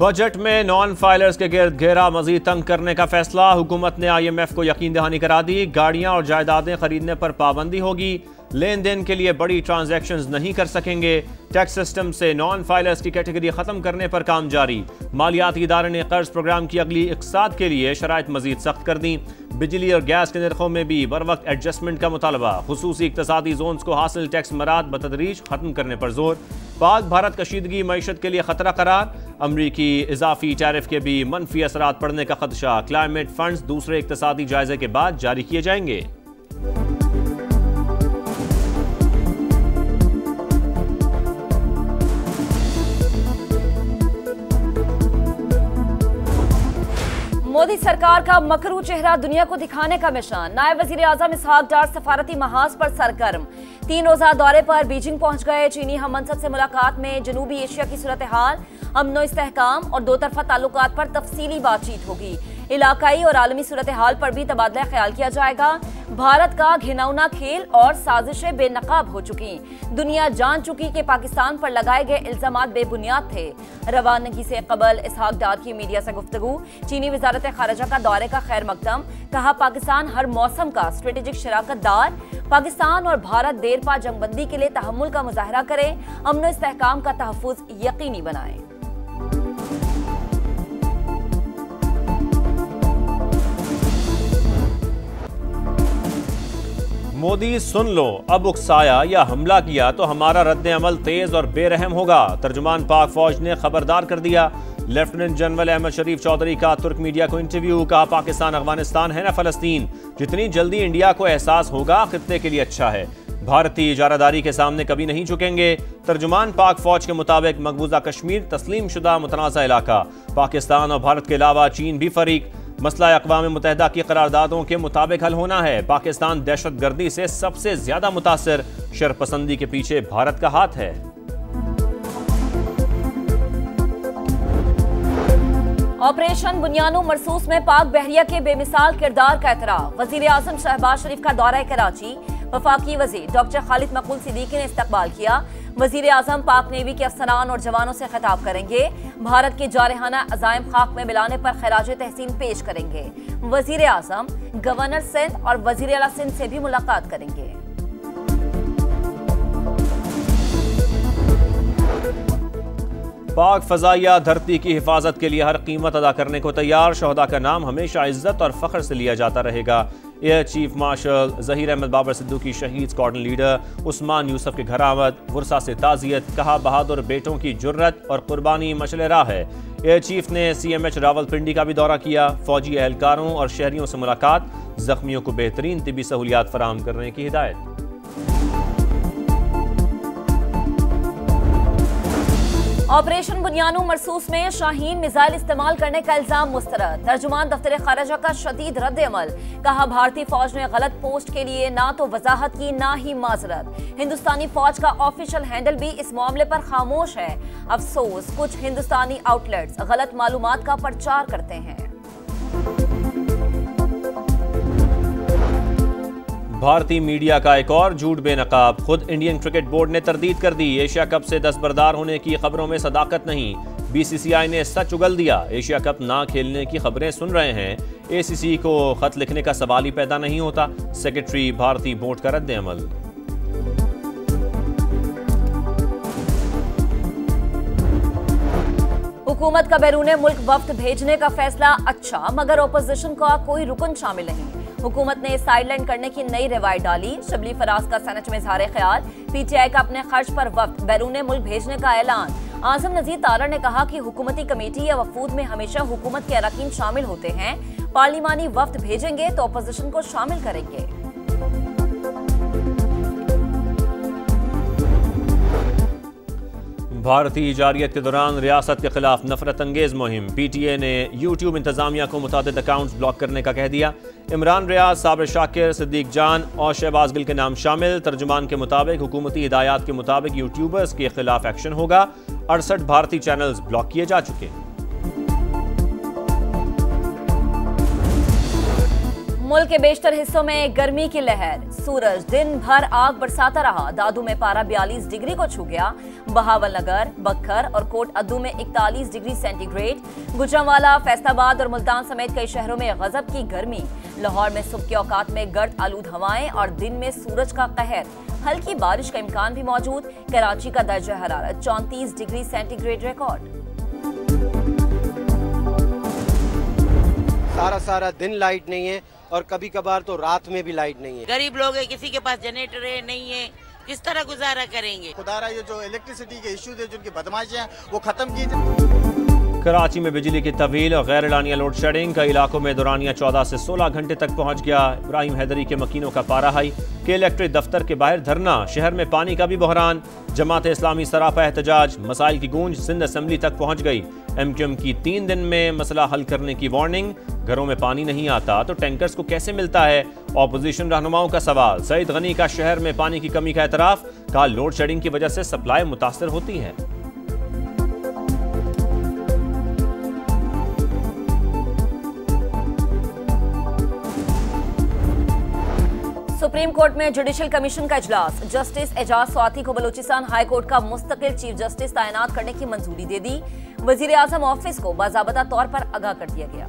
Budget में non filers के गिर्द घेरा मजीद तंग करने का फैसला। हुकूमत ने IMF को यकीन दहानी करा दी। गाड़ियां और जायदादें खरीदने पर पाबंदी होगी। लेन देन के लिए बड़ी ट्रांजैक्शंस नहीं कर सकेंगे। टैक्स सिस्टम से नॉन फाइलर्स की कैटेगरी खत्म करने पर काम जारी। मालियाती इदारे ने कर्ज प्रोग्राम की अगली इक़्तिसाद के लिए शराइत मजीद सख्त कर दी। बिजली और गैस के निर्खों में भी बर वक्त एडजस्टमेंट का मुतालबा। खुसूसी इक़्तिसादी जोन्स को हासिल टैक्स मराद बतदरीज खत्म करने पर जोर। पाक भारत कशीदगी मईशत के लिए खतरा करार। अमरीकी इजाफी टैरिफ के भी मनफी असरात पड़ने का खदशा। क्लाइमेट फंड्स दूसरे इक़्तिसादी जायजे के बाद जारी किए जाएंगे। मोदी सरकार का मकरू चेहरा दुनिया को दिखाने का मिशन। नायब वजीर आजम इसहाक डार सफारती महाज पर सरगर्म। 3 रोजा दौरे पर बीजिंग पहुंच गए। चीनी हम मनसब से मुलाकात में जनूबी एशिया की सूरत हाल, अमनो इस्तेहकाम और दो तरफा ताल्लुकात पर तफसीली बातचीत होगी। इलाकाई और आलमी सूरत हाल पर भी तबादला ख्याल किया जाएगा। भारत का घिनौना खेल और साजिशें बेनकाब हो चुकी। दुनिया जान चुकी कि पाकिस्तान पर लगाए गए इल्जामात बेबुनियाद थे। रवानगी से कबल इसहाक डार की मीडिया से गुफ्तगू। चीनी वजारत खारजा का दौरे का खैर मकदम। कहा पाकिस्तान हर मौसम का स्ट्रेटेजिक शराकतदार। पाकिस्तान और भारत देर पा जंगबंदी के लिए तहम्मुल का मुजाहरा करें। अमन इस्तेहकाम का तहफ़्फ़ुज़ यकीनी बनाएं। मोदी सुन लो, अब उकसाया या हमला किया तो हमारा रद्द अमल तेज और बेरहम होगा। तर्जुमान पाक फौज ने खबरदार कर दिया। लेफ्टिनेंट जनरल अहमद शरीफ चौधरी का तुर्क मीडिया को इंटरव्यू। कहा पाकिस्तान अफगानिस्तान है ना फलस्तीन, जितनी जल्दी इंडिया को एहसास होगा खित्ते के लिए अच्छा है। भारतीय इजारादारी के सामने कभी नहीं झुकेंगे। तर्जुमान पाक फौज के मुताबिक मकबूजा कश्मीर तस्लीम शुदा मुतनाज़ा इलाका। पाकिस्तान और भारत के अलावा चीन भी फरीक। मसला अक़वाम मुत्तहिदा की करारदादों के मुताबिक हल होना है। पाकिस्तान दहशत गर्दी से सबसे ज्यादा मुतासिर। शरपसंदी के पीछे भारत का हाथ है। ऑपरेशन बुनियानो मरसूस में पाक बहरिया के बेमिसाल किरदार का एतराफ़। वजीर आज़म शहबाज शरीफ का दौरा कराची। वफाकी वज़ीर डॉक्टर खालिद मकबूल सिद्दीकी ने इस्तकबाल किया। वजीर आज़म पाक नेवी के अफसरान और जवानों से खिताब करेंगे। भारत के जारहाना अज़ाइम खाक में मिलाने पर खराज तहसीन पेश करेंगे। वजीर आज़म गवर्नर सिंध और वजीर आला सिंध से भी मुलाकात करेंगे। पाक फजाइया धरती की हिफाजत के लिए हर कीमत अदा करने को तैयार। शहदा का नाम हमेशा इज्जत और फख्र से लिया जाता रहेगा। Air chief marshal Zaheer Ahmed Babar Sidhu की शहीद स्क्वाड्रन लीडर उस्मान यूसुफ के घर आमद। वुरसा से ताज़ियत। कहा बहादुर बेटों की जुर्रत और कुर्बानी मशअल राह है। एयर चीफ ने CMH रावलपिंडी का भी दौरा किया। फौजी एहलकारों और शहरियों से मुलाकात। जख्मियों को बेहतरीन तिबी सहूलियात फराहम करने की हिदायत। ऑपरेशन बुनियानो मरसूस में शाहीन मिसाइल इस्तेमाल करने का इल्जाम मुस्तरद। तर्जुमान दफ्तर खारजा का शदीद रद्द अमल। कहा भारतीय फौज ने गलत पोस्ट के लिए ना तो वजाहत की ना ही माजरत। हिंदुस्तानी फौज का ऑफिशियल हैंडल भी इस मामले पर खामोश है। अफसोस कुछ हिंदुस्तानी आउटलेट्स गलत मालूमात का प्रचार करते हैं। भारतीय मीडिया का एक और झूठ बेनकाब। खुद इंडियन क्रिकेट बोर्ड ने तरदीद कर दी। एशिया कप से दस्तबरदार होने की खबरों में सदाकत नहीं। BCCI ने सच उगल दिया। एशिया कप ना खेलने की खबरें सुन रहे हैं। ACC को खत लिखने का सवाल ही पैदा नहीं होता। सेक्रेटरी भारतीय बोर्ड का रद्द अमल। हुकूमत का बैरून मुल्क वफ्द भेजने का फैसला अच्छा, मगर ओपोजिशन का कोई रुकन शामिल नहीं। हुकूमत ने साइडलाइन करने की नई रिवायत डाली। शबली फराज का सेनेट में इज़हार ख्याल। PTI का अपने खर्च पर वफ्द बैरून मुल्क भेजने का ऐलान। आज़म नज़ीर तारा ने कहा कि हुकूमती कमेटी या वफूद में हमेशा हुकूमत के अरकान शामिल होते हैं। पार्लिमानी वफ्द भेजेंगे तो अपोजिशन को शामिल करेंगे। भारतीय जारियत के दौरान रियासत के खिलाफ नफरत अंगेज मुहिम। PTA ने YouTube इंतजामिया को मुतादिद अकाउंट्स ब्लॉक करने का कह दिया। इमरान रियाज, साबिर शाकिर, सिद्दीक जान और शहबाज गिल के नाम शामिल। तर्जुमान के मुताबिक हुकूमती हिदायत के मुताबिक यूट्यूबर्स के खिलाफ एक्शन होगा। 68 भारतीय चैनल्स ब्लॉक किए जा चुके। मुल्क के बेशतर हिस्सों में गर्मी की लहर। सूरज दिन भर आग बरसाता रहा। दादू में पारा 42 डिग्री को छू गया। बहावल नगर, बक्खर और कोट अद्दू में 41 डिग्री सेंटीग्रेड। गुजरांवाला, फैसलाबाद और मुल्तान समेत कई शहरों में गजब की गर्मी। लाहौर में सुबह के औकात में गर्द आलूद हवाएं और दिन में सूरज का कहर। हल्की बारिश का इम्कान भी मौजूद। कराची का दर्जा हरारत 34 डिग्री सेंटीग्रेड रिकॉर्ड। सारा दिन लाइट नहीं है और कभी कभार तो रात में भी लाइट नहीं है। गरीब लोग है, किसी के पास जनरेटर है नहीं है, किस तरह गुजारा करेंगे। खुदारा ये जो इलेक्ट्रिसिटी के इश्यूज है, जिनकी बदमाशियां वो खत्म की जाए। कराची में बिजली की तवील और गैर एलानिया लोड शेडिंग। कई इलाकों में दौरानिया 14 से 16 घंटे तक पहुंच गया। इब्राहिम हैदरी के मकीनों का पारा हाई। के इलेक्ट्रिक दफ्तर के बाहर धरना। शहर में पानी का भी बहरान। जमात इस्लामी सरापा एहतजाज। मसाइल की गूंज सिंध असम्बली तक पहुंच गई। MQM की 3 दिन में मसला हल करने की वार्निंग। घरों में पानी नहीं आता तो टैंकर्स को कैसे मिलता है? ऑपोजिशन रहनुमाओं का सवाल। सईद गनी का शहर में पानी की कमी का एतराफ। कहा लोड शेडिंग की वजह से सप्लाई मुतासर होती है। सुप्रीम कोर्ट में जुडिशल कमीशन का इजलास। जस्टिस एजाज स्वाति को बलूचिस्तान हाई कोर्ट का मुस्तकिल चीफ जस्टिस तैनात करने की मंजूरी दे दी। वजीर आजम ऑफिस को बाज़ाबता तौर पर आगाह कर दिया गया।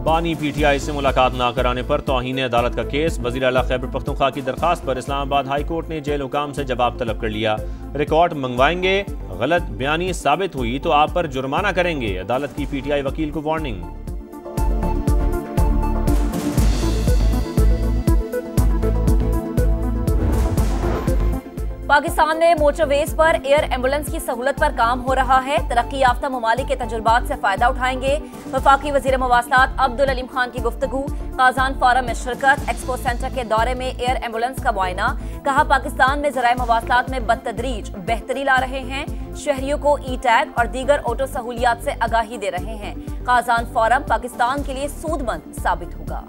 बानी PTI से मुलाकात ना कराने पर तौहीन अदालत का केस। वज़ीर आला खैबर पख्तूनख्वा की दरखास्त पर इस्लामाबाद हाई कोर्ट ने जेल हुकाम से जवाब तलब कर लिया। रिकॉर्ड मंगवाएंगे, गलत बयानी साबित हुई तो आप पर जुर्माना करेंगे। अदालत की PTI वकील को वार्निंग। पाकिस्तान में मोटरवेज पर एयर एम्बुलेंस की सहूलत पर काम हो रहा है। तरक्की याफ्ता ममालिक के तजुर्बात से फायदा उठाएंगे। वफाकी वजीर मवासलात अब्दुल अलीम खान की गुफ्तगू। काजान फोरम में शिरकत। एक्सपो सेंटर के दौरे में एयर एम्बुलेंस का मुआयना। कहा पाकिस्तान में ज़राए मवासलात में बतदरीज बेहतरी ला रहे हैं। शहरियों को ई-टैग और दीगर ऑटो सहूलियात से आगाही दे रहे हैं। काजान फोरम पाकिस्तान के लिए सूदमंद साबित होगा।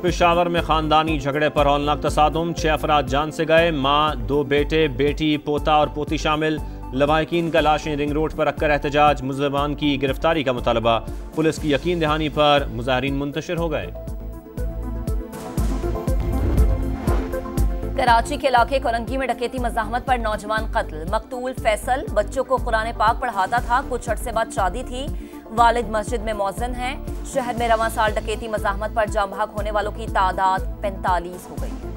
पेशावर में खानदानी झगड़े पर हौलनाक तसादुम। 6 अफराद जान से गए। माँ, 2 बेटे, बेटी, पोता और पोती शामिल। लवाहिकीन का लाशें रिंग रोड पर रखकर एहतजाज। मुलज़मान की गिरफ्तारी का मुतालबा। पुलिस की यकीन दहानी पर मुजाहिरीन मुंतशिर हो गए। कराची के इलाके कोरंगी में डकैती मज़ाहमत पर नौजवान कत्ल। मकतूल फैसल बच्चों को कुरान पाक पढ़ाता था। कुछ अर्से बाद शादी थी। वालिद मस्जिद में मौज़िन हैं। शहर में रवां साल डकैती मज़ाहमत पर जाम भाग होने वालों की तादाद 45 हो गई है।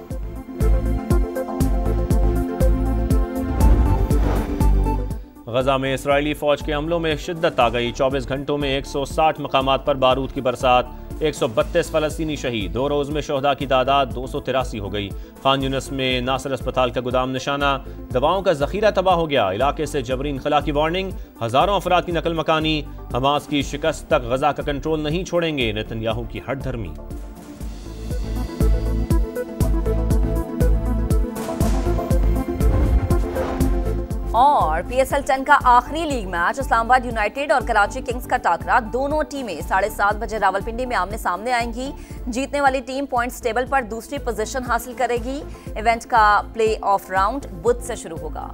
गजा में इसराइली फौज के हमलों में शिद्दत आ गई। 24 घंटों में 160 मकामात पर बारूद की बरसात। 132 फलस्तीनी शहीद। 2 रोज में शहदा की तादाद 283 हो गई। खान यूनिस में नासर अस्पताल का गोदाम निशाना। दवाओं का जखीरा तबाह हो गया। इलाके से जबरी इनखला की वार्निंग। हजारों अफराद की नकल मकानी। हमास की शिकस्त तक गजा का कंट्रोल नहीं छोड़ेंगे। नेतन्याहू की हट धर्मी। और PSL 10 का आखिरी लीग मैच इस्लामाबाद यूनाइटेड और कराची किंग्स का टाकरा। दोनों टीमें 7:30 बजे रावलपिंडी में आमने सामने आएंगी। जीतने वाली टीम पॉइंट्स टेबल पर दूसरी पोजीशन हासिल करेगी। इवेंट का प्ले ऑफ राउंड बुध से शुरू होगा।